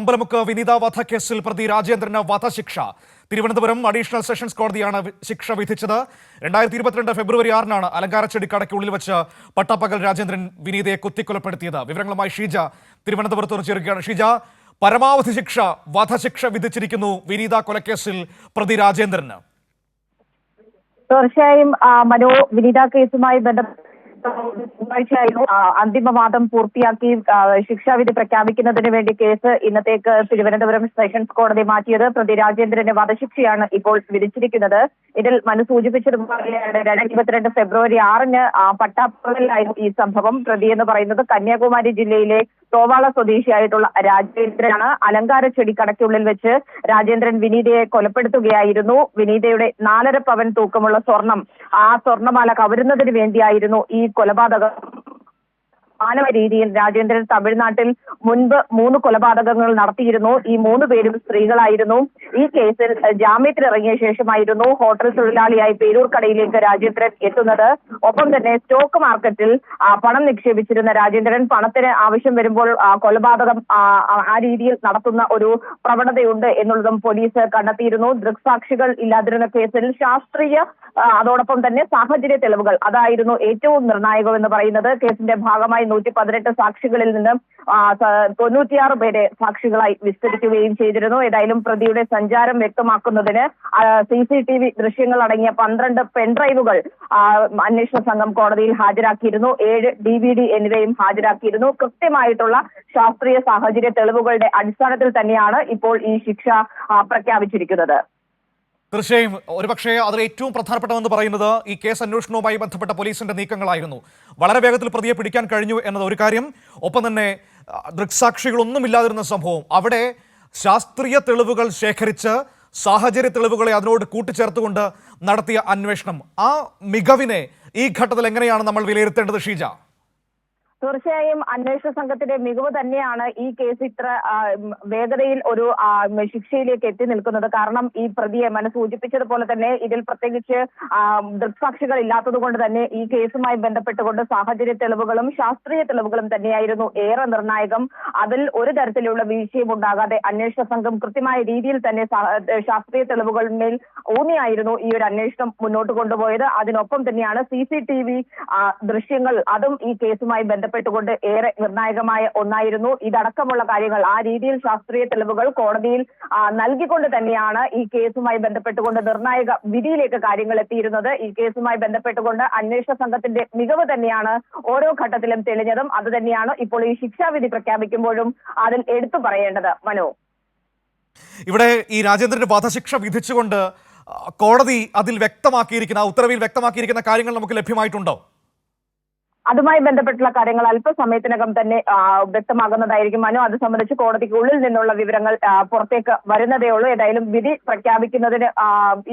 അമ്പലമുക്ക് വിനീത വധക്കേസിൽ പ്രതി രാജേന്ദ്രന് വധശിക്ഷ. തിരുവനന്തപുരം അഡീഷണൽ സെഷൻസ് കോടതിയാണ് ശിക്ഷ വിധിച്ചത്. 2022 ഫെബ്രുവരി 6-നാണ് അലങ്കാരച്ചെടി കടയ്ക്കുള്ളിൽ വെച്ച് പട്ടാപ്പകൽ രാജേന്ദ്രൻ വിനീതയെ കുത്തിക്കൊലപ്പെടുത്തിയത്. വിവരങ്ങളുമായി ഷീജ തിരുവനന്തപുരത്ത് നിന്ന് ചേരുകയാണ്. ഷീജ, പരമാവധി ശിക്ഷ വധശിക്ഷ വിധിച്ചിരിക്കുന്നു വിനീത കൊലക്കേസിൽ പ്രതി രാജേന്ദ്രന്. തീർച്ചയായും മനോ, വിനീത കേസുമായി ബന്ധപ്പെട്ട് തിങ്കളാഴ്ചയായിരുന്നു അന്തിമവാദം പൂർത്തിയാക്കി ശിക്ഷാവിധി പ്രഖ്യാപിക്കുന്നതിന് വേണ്ടി കേസ് ഇന്നത്തേക്ക് തിരുവനന്തപുരം സെഷൻസ് കോടതി മാറ്റിയത്. പ്രതി രാജേന്ദ്രന് വധശിക്ഷയാണ് ഇപ്പോൾ വിധിച്ചിരിക്കുന്നത്. ഇതിൽ മനു സൂചിപ്പിച്ചതുപോലെ 2022 ഫെബ്രുവരി 6-ന് പട്ടാപ്പകലിലായിരുന്നു ഈ സംഭവം. പ്രതി എന്ന് പറയുന്നത് കന്യാകുമാരി ജില്ലയിലെ തോവാള സ്വദേശിയായിട്ടുള്ള രാജേന്ദ്രനാണ്. അലങ്കാരച്ചെടി കടയ്ക്കുള്ളിൽ വെച്ച് രാജേന്ദ്രൻ വിനീതയെ കൊലപ്പെടുത്തുകയായിരുന്നു. വിനീതയുടെ 4.5 പവൻ തൂക്കമുള്ള സ്വർണം, ആ സ്വർണ്ണമാല കവരുന്നതിന് വേണ്ടിയായിരുന്നു ഈ കൊലപാതകം. മാനവ രീതിയിൽ രാജേന്ദ്രൻ തമിഴ്നാട്ടിൽ മുൻപ് 3 കൊലപാതകങ്ങൾ നടത്തിയിരുന്നു. ഈ 3 പേരും സ്ത്രീകളായിരുന്നു. ഈ കേസിൽ ജാമ്യത്തിലിറങ്ങിയ ശേഷമായിരുന്നു ഹോട്ടൽ തൊഴിലാളിയായി പേരൂർക്കടയിലേക്ക് രാജേന്ദ്രൻ എത്തുന്നത്. ഒപ്പം തന്നെ സ്റ്റോക്ക് മാർക്കറ്റിൽ പണം നിക്ഷേപിച്ചിരുന്ന രാജേന്ദ്രൻ പണത്തിന് ആവശ്യം വരുമ്പോൾ കൊലപാതകം ആ രീതിയിൽ നടത്തുന്ന ഒരു പ്രവണതയുണ്ട് എന്നുള്ളതും പോലീസ് കണ്ടെത്തിയിരുന്നു. ദൃക്സാക്ഷികൾ ഇല്ലാതിരുന്ന കേസിൽ ശാസ്ത്രീയ അതോടൊപ്പം തന്നെ സാഹചര്യ തെളിവുകൾ അതായിരുന്നു ഏറ്റവും നിർണായകമെന്ന് പറയുന്നത്. കേസിന്റെ ഭാഗമായി 118 സാക്ഷികളിൽ നിന്ന് 96 പേരെ സാക്ഷികളായി വിസ്തരിക്കുകയും ചെയ്തിരുന്നു. ഏതായാലും പ്രതിയുടെ സഞ്ചാരം വ്യക്തമാക്കുന്നതിന് CCTV ദൃശ്യങ്ങൾ അടങ്ങിയ 12 പെൻഡ്രൈവുകൾ അന്വേഷണ സംഘം കോടതിയിൽ ഹാജരാക്കിയിരുന്നു. 7 DVD എന്നിവയും ഹാജരാക്കിയിരുന്നു. കൃത്യമായിട്ടുള്ള ശാസ്ത്രീയ സാഹചര്യ തെളിവുകളുടെ അടിസ്ഥാനത്തിൽ തന്നെയാണ് ഇപ്പോൾ ഈ ശിക്ഷ പ്രഖ്യാപിച്ചിരിക്കുന്നത്. തീർച്ചയായും ഒരുപക്ഷെ അതിൽ ഏറ്റവും പ്രധാനപ്പെട്ടതെന്ന് പറയുന്നത് ഈ കേസ് അന്വേഷണവുമായി ബന്ധപ്പെട്ട പോലീസിന്റെ നീക്കങ്ങളായിരുന്നു. വളരെ വേഗത്തിൽ പ്രതിയെ പിടിക്കാൻ കഴിഞ്ഞു എന്നത് ഒരു കാര്യം. ഒപ്പം തന്നെ ദൃക്സാക്ഷികളൊന്നുമില്ലാതിരുന്ന സംഭവം, അവിടെ ശാസ്ത്രീയ തെളിവുകൾ ശേഖരിച്ച് സാഹചര്യ തെളിവുകളെ അതിനോട് കൂട്ടിച്ചേർത്തുകൊണ്ട് നടത്തിയ അന്വേഷണം, ആ മികവിനെ ഈ ഘട്ടത്തിൽ എങ്ങനെയാണ് നമ്മൾ വിലയിരുത്തേണ്ടത് ഷീജ? തീർച്ചയായും അന്വേഷണ സംഘത്തിന്റെ മികവ് തന്നെയാണ് ഈ കേസ് ഇത്ര വേഗതയിൽ ഒരു ശിക്ഷയിലേക്ക് എത്തി നിൽക്കുന്നത്. കാരണം ഈ പ്രതിയെ സൂചിപ്പിച്ചതുപോലെ തന്നെ ഇതിൽ പ്രത്യേകിച്ച് ദൃക്സാക്ഷികൾ ഇല്ലാത്തത് കൊണ്ട് തന്നെ ഈ കേസുമായി ബന്ധപ്പെട്ടുകൊണ്ട് സാഹചര്യ തെളിവുകളും ശാസ്ത്രീയ തെളിവുകളും തന്നെയായിരുന്നു ഏറെ നിർണായകം. അതിൽ ഒരു തരത്തിലുള്ള വീഴ്ചയും ഉണ്ടാകാതെ അന്വേഷണ സംഘം കൃത്യമായ രീതിയിൽ തന്നെ ശാസ്ത്രീയ തെളിവുകളിന്മേൽ ഊന്നിയായിരുന്നു ഈ ഒരു അന്വേഷണം മുന്നോട്ട് കൊണ്ടുപോയത്. അതിനൊപ്പം തന്നെയാണ് CCTV ദൃശ്യങ്ങൾ, അതും ഈ കേസുമായി പ്പെട്ടുകൊണ്ട് ഏറെ നിർണായകമായ ഒന്നായിരുന്നു. ഇതടക്കമുള്ള കാര്യങ്ങൾ ആ രീതിയിൽ ശാസ്ത്രീയ തെളിവുകൾ കോടതിയിൽ നൽകിക്കൊണ്ട് തന്നെയാണ് ഈ കേസുമായി ബന്ധപ്പെട്ടുകൊണ്ട് നിർണായക വിധിയിലേക്ക് കാര്യങ്ങൾ എത്തിയിരുന്നത്. ഈ കേസുമായി ബന്ധപ്പെട്ടുകൊണ്ട് അന്വേഷണ സംഘത്തിന്റെ മികവ് തന്നെയാണ് ഓരോ ഘട്ടത്തിലും തെളിഞ്ഞതും. അത് തന്നെയാണ് ഇപ്പോൾ ഈ ശിക്ഷാവിധി പ്രഖ്യാപിക്കുമ്പോഴും അതിൽ എടുത്തു പറയേണ്ടത്. മനു, ഇവിടെ ഈ രാജേന്ദ്രന് വധശിക്ഷ വിധിച്ചുകൊണ്ട് കോടതി അതിൽ വ്യക്തമാക്കിയിരിക്കുന്ന ഉത്തരവിൽ വ്യക്തമാക്കിയിരിക്കുന്ന കാര്യങ്ങൾ നമുക്ക് ലഭ്യമായിട്ടുണ്ടോ? അതുമായി ബന്ധപ്പെട്ടുള്ള കാര്യങ്ങൾ അല്പസമയത്തിനകം തന്നെ വ്യക്തമാകുന്നതായിരിക്കും. മനു, അത് സംബന്ധിച്ച് കോടതിക്കുള്ളിൽ നിന്നുള്ള വിവരങ്ങൾ പുറത്തേക്ക് വരുന്നതേ ഉള്ളൂ. ഏതായാലും വിധി പ്രഖ്യാപിക്കുന്നതിന്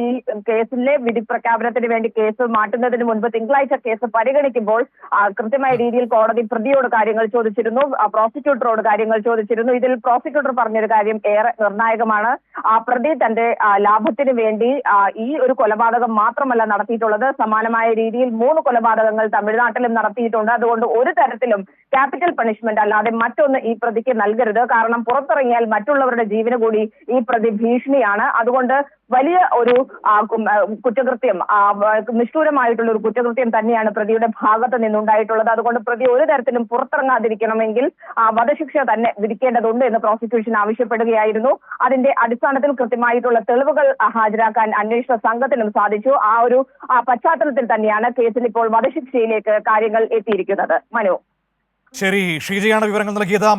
ഈ കേസിലെ വിധി പ്രഖ്യാപനത്തിന് വേണ്ടി കേസ് മാറ്റുന്നതിന് മുൻപ് തിങ്കളാഴ്ച കേസ് പരിഗണിക്കുമ്പോൾ കൃത്യമായ രീതിയിൽ കോടതി പ്രതിയോട് കാര്യങ്ങൾ ചോദിച്ചിരുന്നു, പ്രോസിക്യൂട്ടറോട് കാര്യങ്ങൾ ചോദിച്ചിരുന്നു. ഇതിൽ പ്രോസിക്യൂട്ടർ പറഞ്ഞൊരു കാര്യം ഏറെ നിർണായകമാണ്. പ്രതി തന്റെ ലാഭത്തിന് വേണ്ടി ഈ ഒരു കൊലപാതകം മാത്രമല്ല നടത്തിയിട്ടുള്ളത്, സമാനമായ രീതിയിൽ 3 കൊലപാതകങ്ങൾ തമിഴ്നാട്ടിലും നടത്തിയിട്ടുണ്ട്. അതുകൊണ്ട് ഒരു തരത്തിലും ക്യാപിറ്റൽ പണിഷ്മെന്റ് അല്ലാതെ മറ്റൊന്ന് ഈ പ്രതിക്ക് നൽകരുത്. കാരണം പുറത്തിറങ്ങിയാൽ മറ്റുള്ളവരുടെ ജീവന് കൂടി ഈ പ്രതി ഭീഷണിയാണ്. അതുകൊണ്ട് വലിയ ഒരു കുറ്റകൃത്യം, നിഷ്ഠൂരമായിട്ടുള്ള ഒരു കുറ്റകൃത്യം തന്നെയാണ് പ്രതിയുടെ ഭാഗത്ത് നിന്നുണ്ടായിട്ടുള്ളത്. അതുകൊണ്ട് പ്രതി ഒരു തരത്തിലും പുറത്തിറങ്ങാതിരിക്കണമെങ്കിൽ വധശിക്ഷ തന്നെ വിധിക്കേണ്ടതുണ്ട് എന്ന് പ്രോസിക്യൂഷൻ ആവശ്യപ്പെടുകയായിരുന്നു. അതിന്റെ അടിസ്ഥാനത്തിൽ കൃത്യമായിട്ടുള്ള തെളിവുകൾ ഹാജരാക്കാൻ അന്വേഷണ സംഘത്തിനും സാധിച്ചു. ആ ഒരു പശ്ചാത്തലത്തിൽ തന്നെയാണ് കേസിൽ ഇപ്പോൾ വധശിക്ഷയിലേക്ക് കാര്യങ്ങൾ എത്തിയിരിക്കുന്നത്. മനു, ശരി, ഷീജയാണ് വിവരങ്ങൾ നൽകിയത്.